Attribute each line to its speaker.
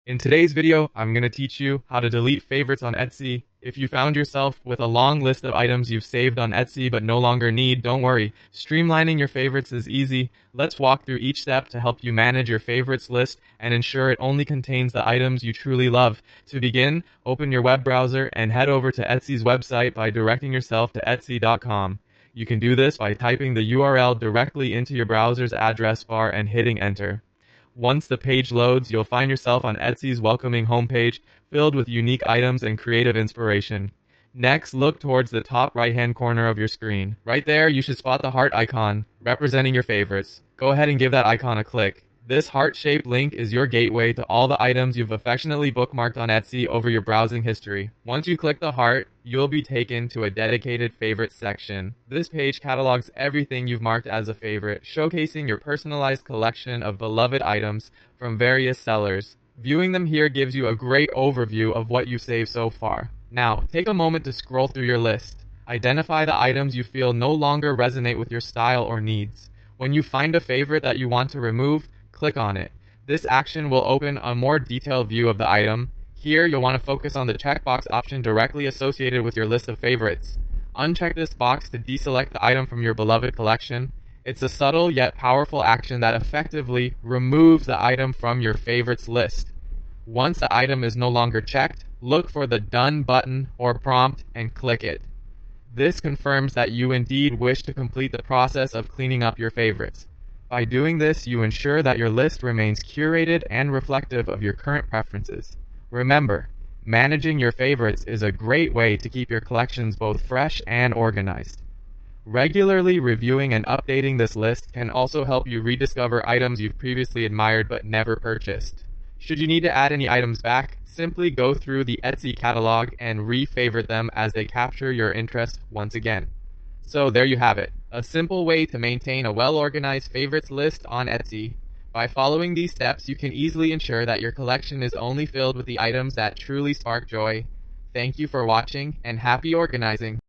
Speaker 1: In today's video, I'm going to teach you how to delete favorites on Etsy. If you found yourself with a long list of items you've saved on Etsy but no longer need, don't worry. Streamlining your favorites is easy. Let's walk through each step to help you manage your favorites list and ensure it only contains the items you truly love. To begin, open your web browser and head over to Etsy's website by directing yourself to etsy.com. You can do this by typing the URL directly into your browser's address bar and hitting enter. Once the page loads, you'll find yourself on Etsy's welcoming homepage, filled with unique items and creative inspiration. Next, look towards the top right-hand corner of your screen. Right there, you should spot the heart icon, representing your favorites. Go ahead and give that icon a click. This heart-shaped link is your gateway to all the items you've affectionately bookmarked on Etsy over your browsing history. Once you click the heart, you'll be taken to a dedicated favorites section. This page catalogs everything you've marked as a favorite, showcasing your personalized collection of beloved items from various sellers. Viewing them here gives you a great overview of what you've saved so far. Now, take a moment to scroll through your list. Identify the items you feel no longer resonate with your style or needs. When you find a favorite that you want to remove, click on it. This action will open a more detailed view of the item. Here, you'll want to focus on the checkbox option directly associated with your list of favorites. Uncheck this box to deselect the item from your beloved collection. It's a subtle yet powerful action that effectively removes the item from your favorites list. Once the item is no longer checked, look for the Done button or prompt and click it. This confirms that you indeed wish to complete the process of cleaning up your favorites. By doing this, you ensure that your list remains curated and reflective of your current preferences. Remember, managing your favorites is a great way to keep your collections both fresh and organized. Regularly reviewing and updating this list can also help you rediscover items you've previously admired but never purchased. Should you need to add any items back, simply go through the Etsy catalog and re-favorite them as they capture your interest once again. So there you have it, a simple way to maintain a well-organized favorites list on Etsy. By following these steps, you can easily ensure that your collection is only filled with the items that truly spark joy. Thank you for watching, and happy organizing!